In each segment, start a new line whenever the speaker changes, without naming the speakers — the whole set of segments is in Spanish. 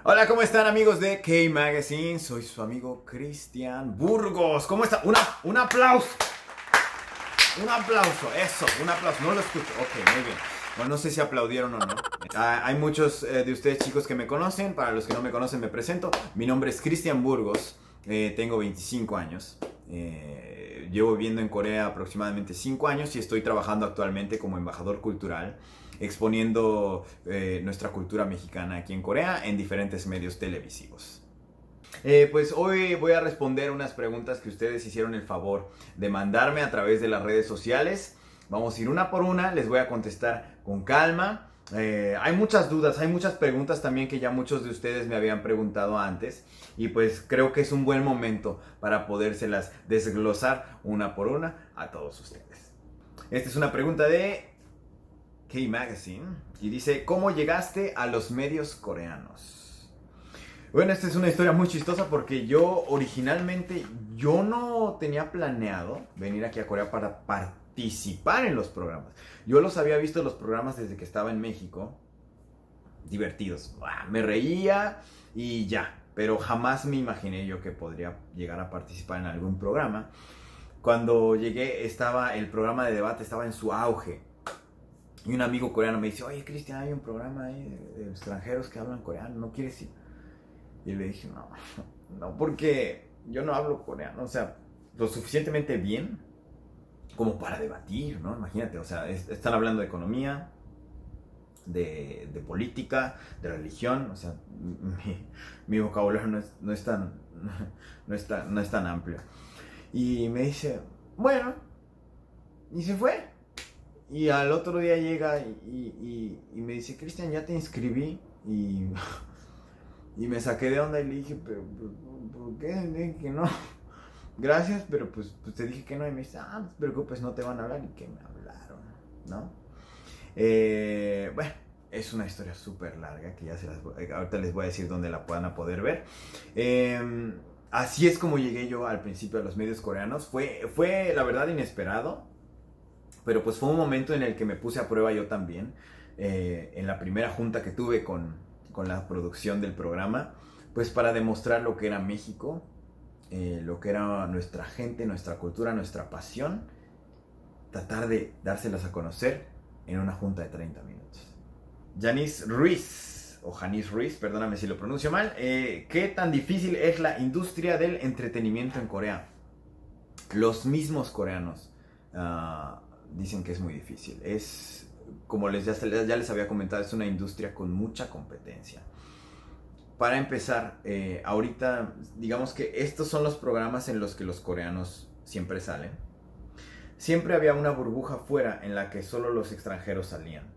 Hola, ¿cómo están amigos de K-Magazine? Soy su amigo Cristian Burgos. ¿Cómo está? Un aplauso. Un aplauso, eso, un aplauso. No lo escucho. Ok, muy bien. Bueno, no sé si aplaudieron o no. Hay muchos de ustedes chicos que me conocen. Para los que no me conocen me presento. Mi nombre es Cristian Burgos. Tengo 25 años. Llevo viviendo en Corea aproximadamente 5 años y estoy trabajando actualmente como embajador cultural, exponiendo nuestra cultura mexicana aquí en Corea en diferentes medios televisivos. Pues hoy voy a responder unas preguntas que ustedes hicieron el favor de mandarme a través de las redes sociales. Vamos a ir una por una, les voy a contestar con calma. Hay muchas dudas, hay muchas preguntas también que ya muchos de ustedes me habían preguntado antes y pues creo que es un buen momento para podérselas desglosar una por una a todos ustedes. Esta es una pregunta de K-Magazine y dice: ¿cómo llegaste a los medios coreanos? Bueno, esta es una historia muy chistosa porque originalmente yo no tenía planeado venir aquí a Corea para participar en los programas. Yo los había visto los programas desde que estaba en México, divertidos. Me reía y ya, pero jamás me imaginé yo que podría llegar a participar en algún programa. Cuando llegué el programa de debate estaba en su auge. Y un amigo coreano me dice: oye, Cristian, hay un programa ahí de extranjeros que hablan coreano, ¿no quieres ir? Y le dije: no, porque yo no hablo coreano, o sea, lo suficientemente bien como para debatir, ¿no? Imagínate, o sea, están hablando de economía, de política, de religión, o sea, mi vocabulario no es tan amplio. Y me dice: bueno, y se fue. Y al otro día llega y me dice: Cristian, ya te inscribí. Y me saqué de onda y le dije: pero ¿por qué? Le dije que no. Gracias, pero pues te dije que no. Y me dice: no te preocupes, no te van a hablar. Y que me hablaron, ¿no? Bueno, es una historia súper larga que ahorita les voy a decir dónde la puedan poder ver. Así es como llegué yo al principio a los medios coreanos. Fue la verdad inesperado, pero pues fue un momento en el que me puse a prueba yo también. En la primera junta que tuve con la producción del programa, pues para demostrar lo que era México, lo que era nuestra gente, nuestra cultura, nuestra pasión, tratar de dárselas a conocer en una junta de 30 minutos. Janice Ruiz, o Janice Ruiz, perdóname si lo pronuncio mal. ¿Qué tan difícil es la industria del entretenimiento en Corea? Los mismos coreanos dicen que es muy difícil. Es, como ya les había comentado, es una industria con mucha competencia. Para empezar, ahorita digamos que estos son los programas en los que los coreanos siempre salen. Siempre había una burbuja fuera en la que solo los extranjeros salían.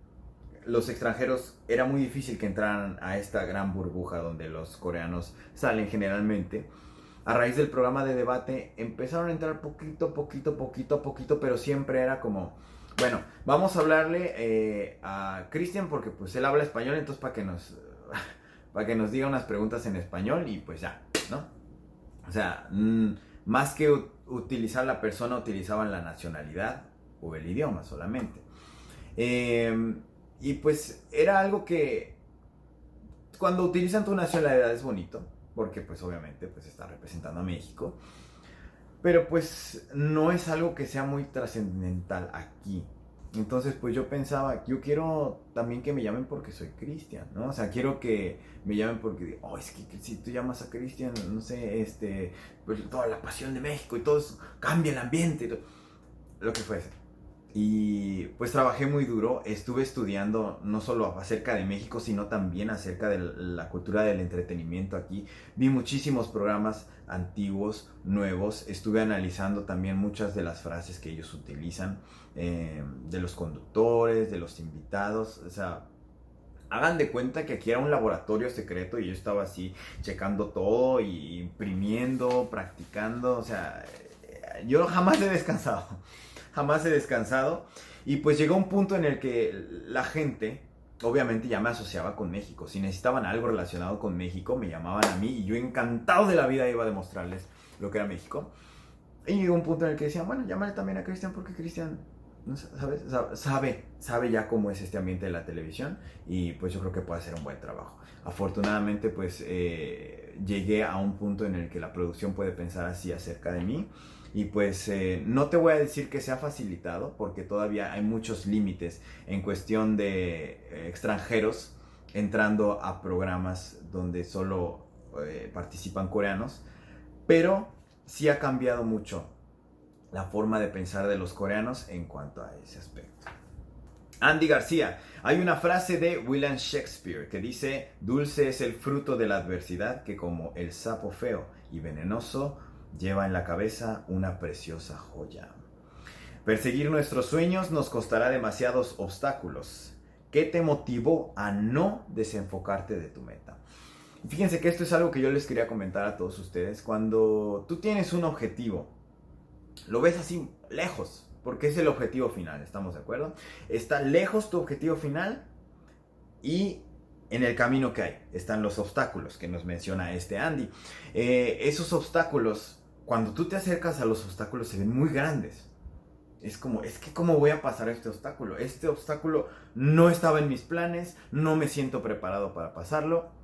Los extranjeros, era muy difícil que entraran a esta gran burbuja donde los coreanos salen generalmente. A raíz del programa de debate empezaron a entrar poquito, pero siempre era como: bueno, vamos a hablarle a Cristian porque pues él habla español, entonces para que nos diga unas preguntas en español y pues ya, ¿no? O sea, más que utilizar la persona, utilizaban la nacionalidad o el idioma solamente. Y pues era algo que cuando utilizan tu nacionalidad es bonito, porque pues obviamente pues está representando a México, pero pues no es algo que sea muy trascendental aquí. Entonces pues yo pensaba: yo quiero también que me llamen porque soy Cristian, ¿no? O sea, quiero que me llamen porque, es que si tú llamas a Cristian, no sé, pues toda la pasión de México y todo eso, cambia el ambiente, lo que fuese. Y pues trabajé muy duro, estuve estudiando no solo acerca de México, sino también acerca de la cultura del entretenimiento aquí. Vi muchísimos programas antiguos, nuevos, estuve analizando también muchas de las frases que ellos utilizan, de los conductores, de los invitados. O sea, hagan de cuenta que aquí era un laboratorio secreto y yo estaba así checando todo y imprimiendo, practicando. O sea, yo jamás he descansado. Jamás he descansado. Y pues llegó un punto en el que la gente, obviamente, ya me asociaba con México. Si necesitaban algo relacionado con México, me llamaban a mí y yo encantado de la vida iba a demostrarles lo que era México. Y llegó un punto en el que decían: bueno, llámale también a Cristian porque Cristian ¿no sabes? Sabe ya cómo es este ambiente de la televisión y pues yo creo que puede hacer un buen trabajo. Afortunadamente pues llegué a un punto en el que la producción puede pensar así acerca de mí y pues no te voy a decir que sea facilitado porque todavía hay muchos límites en cuestión de extranjeros entrando a programas donde solo participan coreanos, pero sí ha cambiado mucho la forma de pensar de los coreanos en cuanto a ese aspecto. Andy García, hay una frase de William Shakespeare que dice: dulce es el fruto de la adversidad que como el sapo feo y venenoso lleva en la cabeza una preciosa joya. Perseguir nuestros sueños nos costará demasiados obstáculos. ¿Qué te motivó a no desenfocarte de tu meta? Fíjense que esto es algo que yo les quería comentar a todos ustedes. Cuando tú tienes un objetivo, lo ves así lejos, porque es el objetivo final, ¿estamos de acuerdo? Está lejos tu objetivo final y en el camino que hay están los obstáculos que nos menciona este Andy. Esos obstáculos, cuando tú te acercas a los obstáculos, se ven muy grandes. Es que ¿cómo voy a pasar este obstáculo? Este obstáculo no estaba en mis planes, no me siento preparado para pasarlo.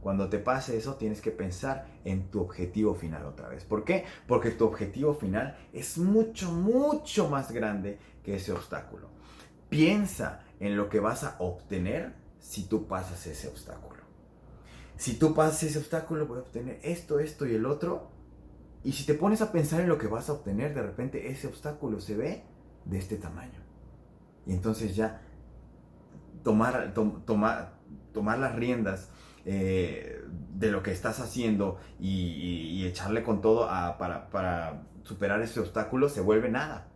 Cuando te pase eso, tienes que pensar en tu objetivo final otra vez. ¿Por qué? Porque tu objetivo final es mucho, mucho más grande que ese obstáculo. Piensa en lo que vas a obtener si tú pasas ese obstáculo. Si tú pasas ese obstáculo, voy a obtener esto, esto y el otro. Y si te pones a pensar en lo que vas a obtener, de repente ese obstáculo se ve de este tamaño. Y entonces ya tomar las riendas de lo que estás haciendo y echarle con todo para superar ese obstáculo se vuelve nada.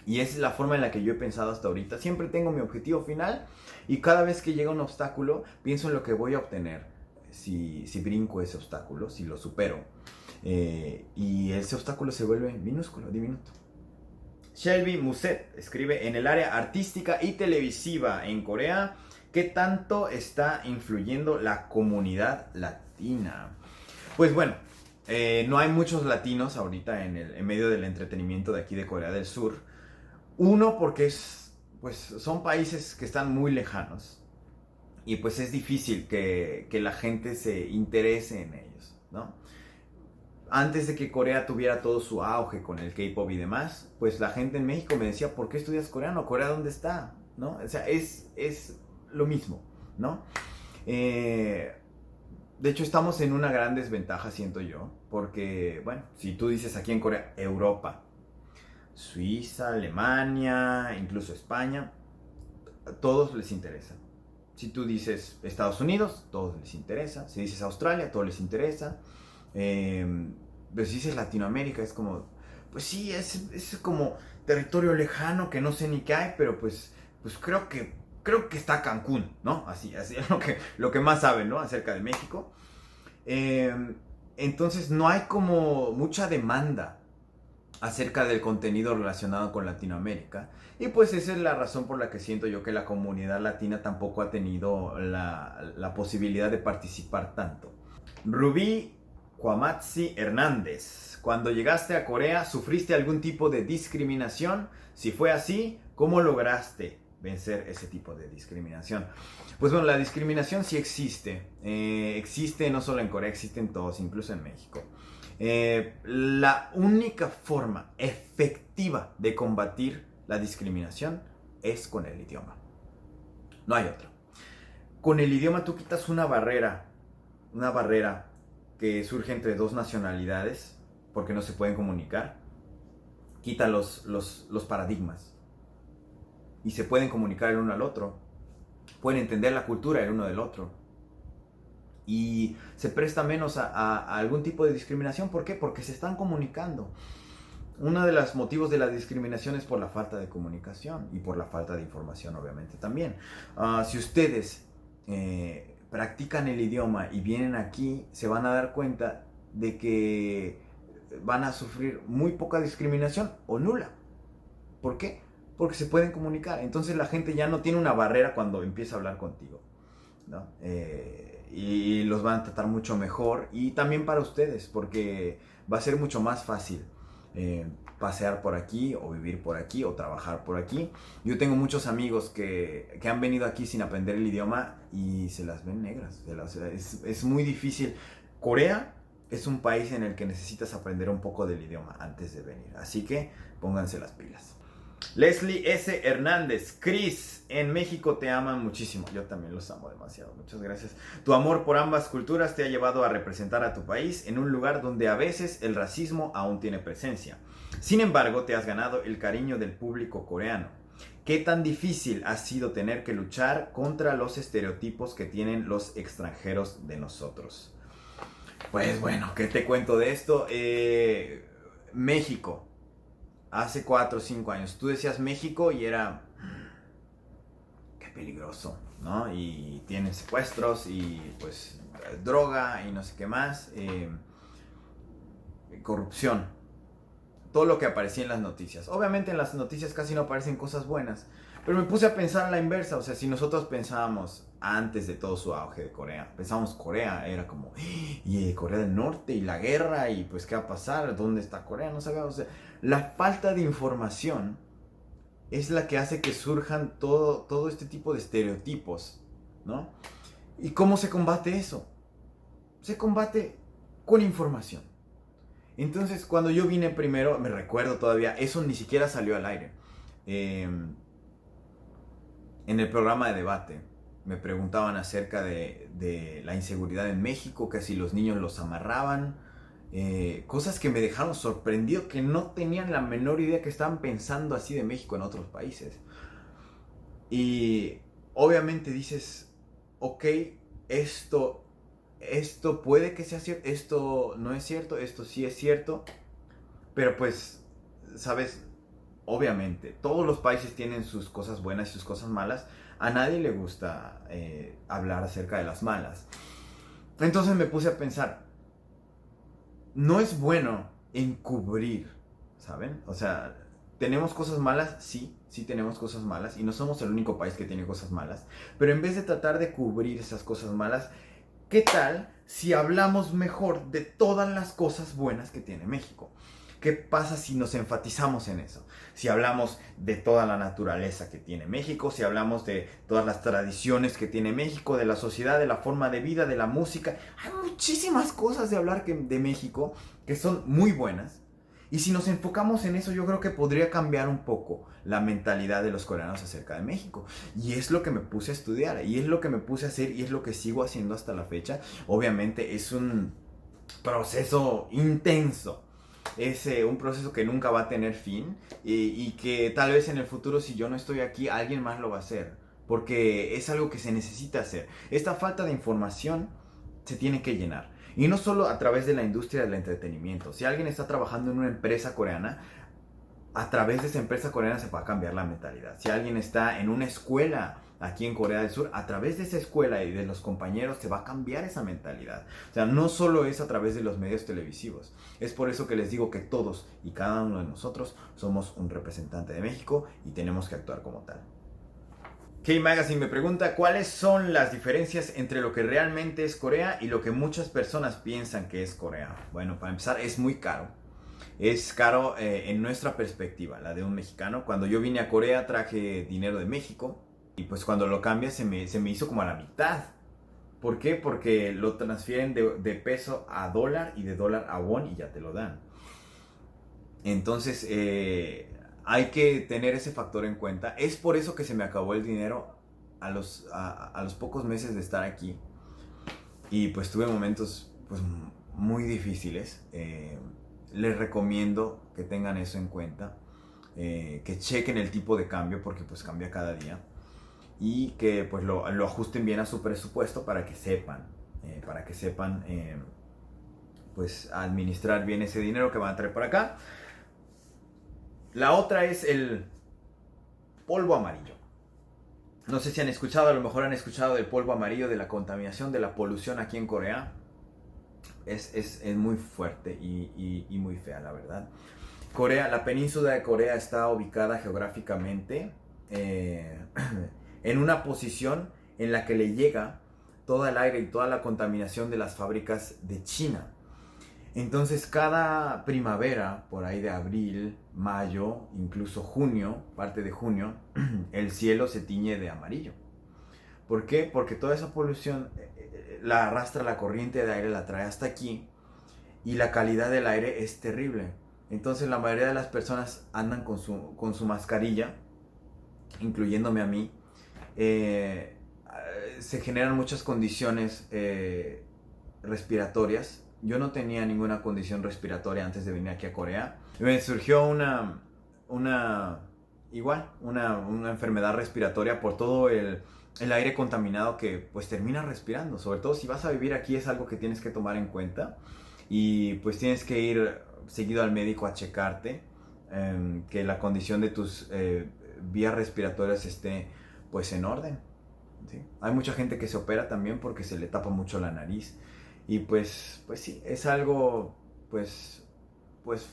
Y esa es la forma en la que yo he pensado hasta ahorita. Siempre tengo mi objetivo final y cada vez que llega un obstáculo pienso en lo que voy a obtener si brinco ese obstáculo, si lo supero. Y ese obstáculo se vuelve minúsculo, diminuto. Shelby Muset escribe: en el área artística y televisiva en Corea, ¿qué tanto está influyendo la comunidad latina? Pues bueno, no hay muchos latinos ahorita en medio del entretenimiento de aquí de Corea del Sur. Uno, porque son países que están muy lejanos y pues es difícil que la gente se interese en ellos, ¿no? Antes de que Corea tuviera todo su auge con el K-pop y demás, pues la gente en México me decía: ¿por qué estudias coreano? ¿Corea dónde está? ¿No? O sea, es lo mismo, ¿no? De hecho, estamos en una gran desventaja, siento yo, porque, bueno, si tú dices aquí en Corea, Europa, Suiza, Alemania, incluso España, a todos les interesa. Si tú dices Estados Unidos, todos les interesa. Si dices Australia, todos les interesa. Pero si dices Latinoamérica, es como, pues sí, es como territorio lejano que no sé ni qué hay, pero pues creo que está Cancún, ¿no? Así es lo que más saben, ¿no? Acerca de México. Entonces no hay como mucha demanda acerca del contenido relacionado con Latinoamérica. Y pues esa es la razón por la que siento yo que la comunidad latina tampoco ha tenido la posibilidad de participar tanto. Rubí Kwamatsi Hernández: cuando llegaste a Corea, ¿sufriste algún tipo de discriminación? Si fue así, ¿cómo lograste vencer ese tipo de discriminación? Pues bueno, la discriminación sí existe. Existe no solo en Corea, existe en todos, incluso en México. La única forma efectiva de combatir la discriminación es con el idioma. No hay otra. Con el idioma tú quitas una barrera que surge entre dos nacionalidades porque no se pueden comunicar. Quita los paradigmas y se pueden comunicar el uno al otro, pueden entender la cultura el uno del otro y se presta menos a algún tipo de discriminación. ¿Por qué? Porque se están comunicando. Uno de los motivos de la discriminación es por la falta de comunicación y por la falta de información, obviamente, también. Si ustedes practican el idioma y vienen aquí, se van a dar cuenta de que van a sufrir muy poca discriminación o nula. ¿Por qué? Porque se pueden comunicar. Entonces la gente ya no tiene una barrera cuando empieza a hablar contigo, ¿no? Y los van a tratar mucho mejor. Y también para ustedes, porque va a ser mucho más fácil pasear por aquí o vivir por aquí o trabajar por aquí. Yo tengo muchos amigos que han venido aquí sin aprender el idioma y se las ven negras. Es muy difícil. Corea es un país en el que necesitas aprender un poco del idioma antes de venir. Así que pónganse las pilas. Leslie S. Hernández, Chris, en México te aman muchísimo. Yo también los amo demasiado, muchas gracias. Tu amor por ambas culturas te ha llevado a representar a tu país en un lugar donde a veces el racismo aún tiene presencia. Sin embargo, te has ganado el cariño del público coreano. ¿Qué tan difícil ha sido tener que luchar contra los estereotipos que tienen los extranjeros de nosotros? Pues bueno, ¿qué te cuento de esto? México. Hace 4 o 5 años. Tú decías México y era... Qué peligroso, ¿no? Y tienen secuestros y pues droga y no sé qué más. Corrupción. Todo lo que aparecía en las noticias. Obviamente en las noticias casi no aparecen cosas buenas. Pero me puse a pensar a la inversa. O sea, si nosotros pensábamos antes de todo su auge de Corea, pensábamos Corea, era como... Y Corea del Norte y la guerra y pues qué va a pasar, ¿dónde está Corea? No sabíamos. O sea, la falta de información es la que hace que surjan todo este tipo de estereotipos, ¿no? ¿Y cómo se combate eso? Se combate con información. Entonces, cuando yo vine primero, me recuerdo todavía, eso ni siquiera salió al aire. En el programa de debate me preguntaban acerca de la inseguridad en México, que si los niños los amarraban, cosas que me dejaron sorprendido, que no tenían la menor idea que estaban pensando así de México en otros países. Y obviamente dices, ok, esto puede que sea cierto, esto no es cierto, esto sí es cierto, pero pues, sabes, obviamente, todos los países tienen sus cosas buenas y sus cosas malas. A nadie le gusta hablar acerca de las malas. Entonces me puse a pensar, no es bueno encubrir, ¿saben? O sea, ¿tenemos cosas malas? Sí tenemos cosas malas y no somos el único país que tiene cosas malas. Pero en vez de tratar de cubrir esas cosas malas, ¿qué tal si hablamos mejor de todas las cosas buenas que tiene México? ¿Qué pasa si nos enfatizamos en eso? Si hablamos de toda la naturaleza que tiene México, si hablamos de todas las tradiciones que tiene México, de la sociedad, de la forma de vida, de la música. Hay muchísimas cosas de hablar de México que son muy buenas. Y si nos enfocamos en eso, yo creo que podría cambiar un poco la mentalidad de los coreanos acerca de México. Y es lo que me puse a estudiar, y es lo que me puse a hacer, y es lo que sigo haciendo hasta la fecha. Obviamente es un proceso intenso. Es un proceso que nunca va a tener fin y que tal vez en el futuro, si yo no estoy aquí, alguien más lo va a hacer, porque es algo que se necesita hacer. Esta falta de información se tiene que llenar, y no solo a través de la industria del entretenimiento. Si alguien está trabajando en una empresa coreana, a través de esa empresa coreana se va a cambiar la mentalidad. Si alguien está en una escuela aquí en Corea del Sur, a través de esa escuela y de los compañeros se va a cambiar esa mentalidad. O sea, no solo es a través de los medios televisivos. Es por eso que les digo que todos y cada uno de nosotros somos un representante de México y tenemos que actuar como tal. K-Magazine me pregunta, ¿cuáles son las diferencias entre lo que realmente es Corea y lo que muchas personas piensan que es Corea? Bueno, para empezar, es muy caro. Es caro en nuestra perspectiva, la de un mexicano. Cuando yo vine a Corea traje dinero de México y pues cuando lo cambias se me hizo como a la mitad. ¿Por qué? Porque lo transfieren de peso a dólar y de dólar a won y ya te lo dan. Entonces hay que tener ese factor en cuenta. Es por eso que se me acabó el dinero a los pocos meses de estar aquí. Y pues tuve momentos pues muy difíciles. Les recomiendo que tengan eso en cuenta, que chequen el tipo de cambio porque pues cambia cada día y que pues lo ajusten bien a su presupuesto para que sepan pues administrar bien ese dinero que van a traer para acá. La otra es el polvo amarillo. No sé si han escuchado, a lo mejor han escuchado del polvo amarillo, de la contaminación, de la polución aquí en Corea. Es muy fuerte y muy fea, la verdad. Corea, la península de Corea está ubicada geográficamente en una posición en la que le llega todo el aire y toda la contaminación de las fábricas de China. Entonces cada primavera, por ahí de abril, mayo, incluso junio, parte de junio, el cielo se tiñe de amarillo. ¿Por qué? Porque toda esa polución la arrastra la corriente de aire, la trae hasta aquí y la calidad del aire es terrible. Entonces la mayoría de las personas andan con su mascarilla, incluyéndome a mí. Se generan muchas condiciones respiratorias. Yo no tenía ninguna condición respiratoria antes de venir aquí a Corea. Me surgió una enfermedad respiratoria por todo el aire contaminado que pues terminas respirando. Sobre todo si vas a vivir aquí es algo que tienes que tomar en cuenta. Y pues tienes que ir seguido al médico a checarte, que la condición de tus vías respiratorias esté pues en orden. ¿Sí? Hay mucha gente que se opera también porque se le tapa mucho la nariz. Y pues sí, es algo pues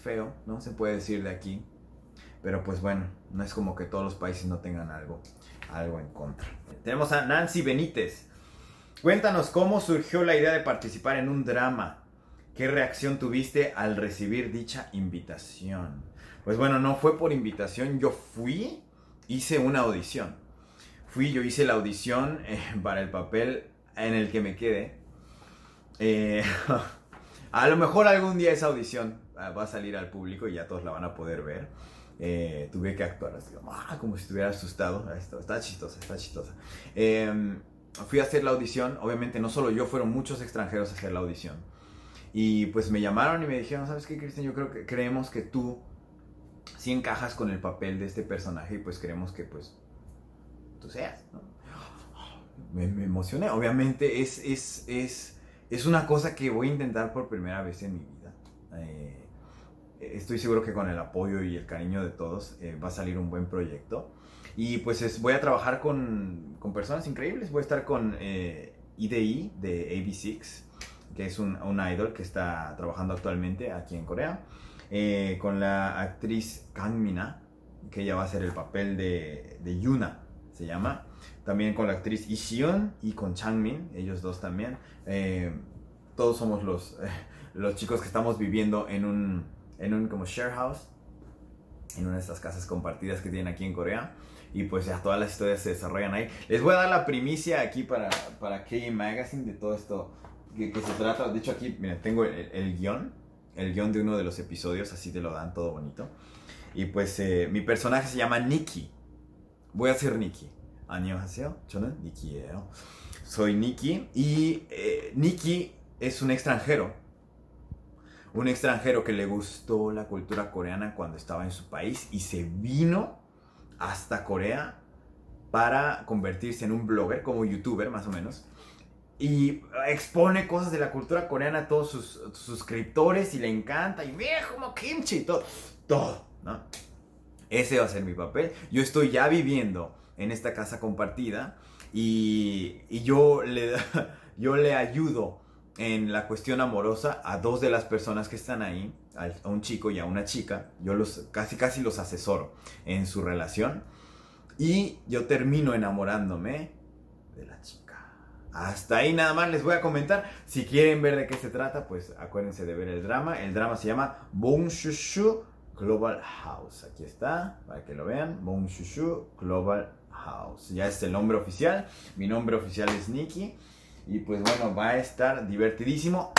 feo, ¿no? Se puede decir de aquí. Pero pues bueno, no es como que todos los países no tengan algo en contra. Tenemos a Nancy Benítez. Cuéntanos cómo surgió la idea de participar en un drama. ¿Qué reacción tuviste al recibir dicha invitación? Pues bueno, no fue por invitación, yo hice una audición. Yo hice la audición para el papel en el que me quedé. A lo mejor algún día esa audición va a salir al público y ya todos la van a poder ver. Tuve que actuar así, como si estuviera asustado. Está chistosa. Fui a hacer la audición, obviamente no solo yo, fueron muchos extranjeros a hacer la audición. Y pues me llamaron y me dijeron, ¿sabes qué, Cristian? Creemos que tú sí encajas con el papel de este personaje y pues queremos que pues tú seas, ¿no? Me emocioné. Obviamente es una cosa que voy a intentar por primera vez en mi vida. Estoy seguro que con el apoyo y el cariño de todos va a salir un buen proyecto. Y pues voy a trabajar con personas increíbles. Voy a estar con IDI de AB6, que es un idol que está trabajando actualmente aquí en Corea. Con la actriz Kang Mina, que ella va a hacer el papel de Yuna, se llama. También con la actriz Ishion y con Changmin, ellos dos también. Todos somos los chicos que estamos viviendo en un como share house, en una de estas casas compartidas que tienen aquí en Corea. Y pues ya todas las historias se desarrollan ahí. Les voy a dar la primicia aquí para K Magazine de todo esto que se trata. De hecho aquí, miren, tengo el guión de uno de los episodios, así te lo dan todo bonito. Y pues mi personaje se llama Nikki. Voy a ser Nikki. 안녕하세요. 저는 Nikki예요. Soy Nikki y Nikki es un extranjero. Un extranjero que le gustó la cultura coreana cuando estaba en su país y se vino hasta Corea para convertirse en un blogger, como youtuber más o menos. Y expone cosas de la cultura coreana a todos sus suscriptores y le encanta. Y ve como kimchi y todo, ¿no? Ese va a ser mi papel. Yo estoy ya viviendo en esta casa compartida y yo le ayudo en la cuestión amorosa a dos de las personas que están ahí, a un chico y a una chica. Yo casi los asesoro en su relación y yo termino enamorándome de la chica. Hasta ahí nada más les voy a comentar. Si quieren ver de qué se trata, pues acuérdense de ver el drama. El drama se llama Bongshushu Global House. Aquí está, para que lo vean. Bongshushu Global House. Ya es el nombre oficial. Mi nombre oficial es Nikki. Y pues bueno, va a estar divertidísimo.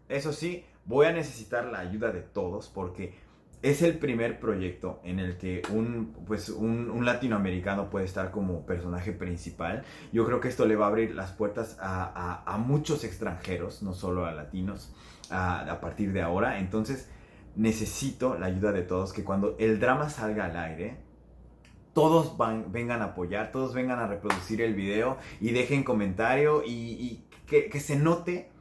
Eso sí, voy a necesitar la ayuda de todos porque es el primer proyecto en el que un latinoamericano puede estar como personaje principal. Yo creo que esto le va a abrir las puertas a muchos extranjeros, no solo a latinos, a partir de ahora. Entonces necesito la ayuda de todos, que cuando el drama salga al aire, todos vengan a apoyar, todos vengan a reproducir el video y dejen comentario y que se note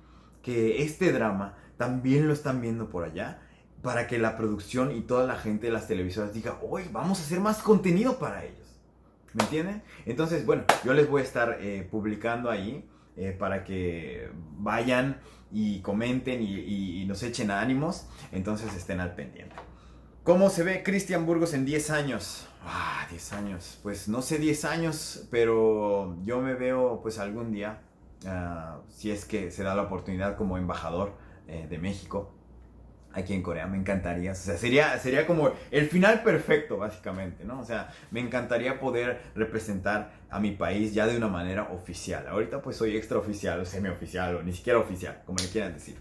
que este drama también lo están viendo por allá, para que la producción y toda la gente de las televisoras diga, hoy vamos a hacer más contenido para ellos. ¿Me entienden? Entonces, bueno, yo les voy a estar publicando ahí para que vayan y comenten y nos echen ánimos. Entonces estén al pendiente. ¿Cómo se ve Cristian Burgos en 10 años? 10 años. Pues no sé 10 años, pero yo me veo pues algún día, si es que se da la oportunidad como embajador de México, aquí en Corea, me encantaría, o sea, sería como el final perfecto, básicamente, ¿no? O sea, me encantaría poder representar a mi país ya de una manera oficial. Ahorita pues soy extraoficial, o semioficial, o ni siquiera oficial, como le quieran decir.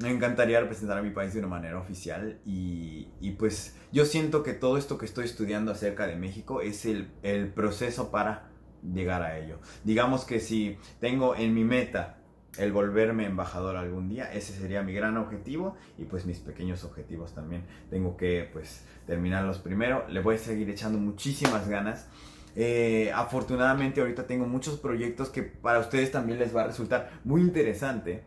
Me encantaría representar a mi país de una manera oficial y pues yo siento que todo esto que estoy estudiando acerca de México es el proceso para llegar a ello. Digamos que si tengo en mi meta el volverme embajador algún día, ese sería mi gran objetivo y pues mis pequeños objetivos también. Tengo que pues terminarlos primero, le voy a seguir echando muchísimas ganas. Afortunadamente ahorita tengo muchos proyectos que para ustedes también les va a resultar muy interesante.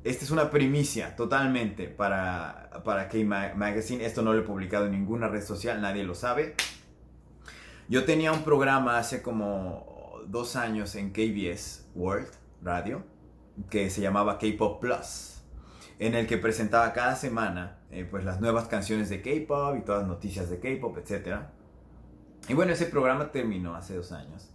Esta es una primicia totalmente para K-Magazine. Esto no lo he publicado en ninguna red social, nadie lo sabe. Yo tenía un programa hace como 2 años en KBS World Radio que se llamaba K-Pop Plus, en el que presentaba cada semana pues las nuevas canciones de K-Pop y todas las noticias de K-Pop, etc. Y bueno, ese programa terminó hace 2 años.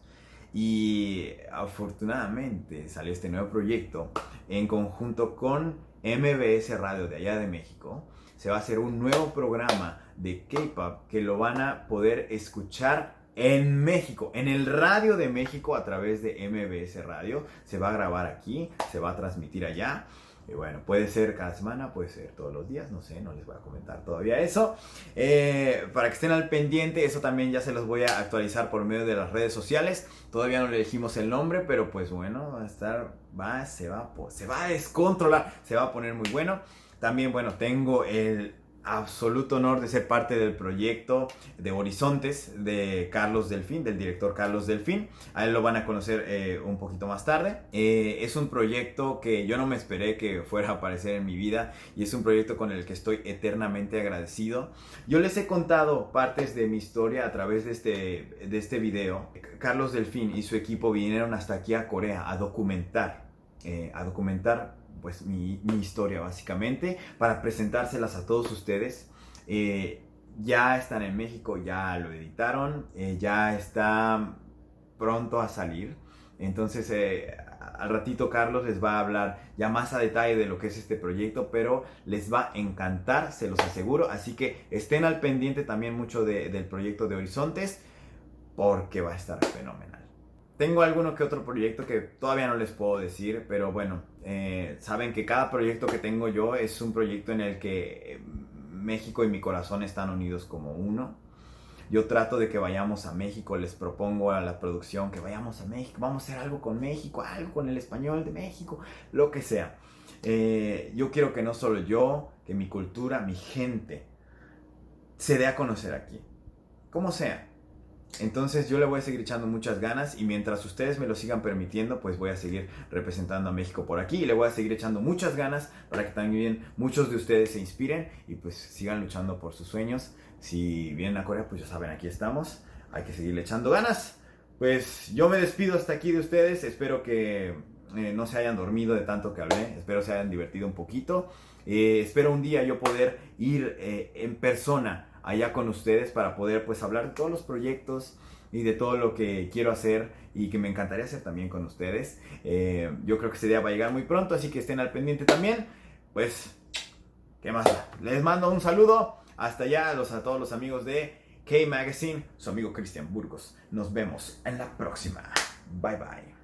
Y afortunadamente salió este nuevo proyecto en conjunto con MBS Radio de allá de México. Se va a hacer un nuevo programa de K-Pop que lo van a poder escuchar en México, en el radio de México a través de MBS Radio. Se va a grabar aquí, se va a transmitir allá. Y bueno, puede ser cada semana, puede ser todos los días, no sé, no les voy a comentar todavía eso. Para que estén al pendiente, eso también ya se los voy a actualizar por medio de las redes sociales. Todavía no le dijimos el nombre, pero pues bueno, va a estar, se va a descontrolar, se va a poner muy bueno. También, bueno, tengo el absoluto honor de ser parte del proyecto de Horizontes de Carlos Delfín, del director Carlos Delfín. A él lo van a conocer un poquito más tarde. Es un proyecto que yo no me esperé que fuera a aparecer en mi vida y es un proyecto con el que estoy eternamente agradecido. Yo les he contado partes de mi historia a través de este video. Carlos Delfín y su equipo vinieron hasta aquí a Corea a documentar pues mi historia básicamente, para presentárselas a todos ustedes. Ya están en México, ya lo editaron, ya está pronto a salir. Entonces al ratito Carlos les va a hablar ya más a detalle de lo que es este proyecto, pero les va a encantar, se los aseguro. Así que estén al pendiente también mucho del proyecto de Horizontes, porque va a estar fenomenal. Tengo alguno que otro proyecto que todavía no les puedo decir, pero bueno, saben que cada proyecto que tengo yo es un proyecto en el que México y mi corazón están unidos como uno. Yo trato de que vayamos a México, les propongo a la producción que vayamos a México, vamos a hacer algo con México, algo con el español de México, lo que sea. Yo quiero que no solo yo, que mi cultura, mi gente, se dé a conocer aquí, como sea. Entonces yo le voy a seguir echando muchas ganas y mientras ustedes me lo sigan permitiendo, pues voy a seguir representando a México por aquí y le voy a seguir echando muchas ganas para que también muchos de ustedes se inspiren y pues sigan luchando por sus sueños. Si vienen a Corea, pues ya saben, aquí estamos, hay que seguirle echando ganas. Pues yo me despido hasta aquí de ustedes, espero que no se hayan dormido de tanto que hablé, espero se hayan divertido un poquito. Espero un día yo poder ir en persona allá con ustedes para poder pues hablar de todos los proyectos y de todo lo que quiero hacer y que me encantaría hacer también con ustedes. Yo creo que ese día va a llegar muy pronto, así que estén al pendiente también. Pues, ¿qué más? Les mando un saludo hasta allá a todos los amigos de K-Magazine, su amigo Cristian Burgos. Nos vemos en la próxima. Bye bye.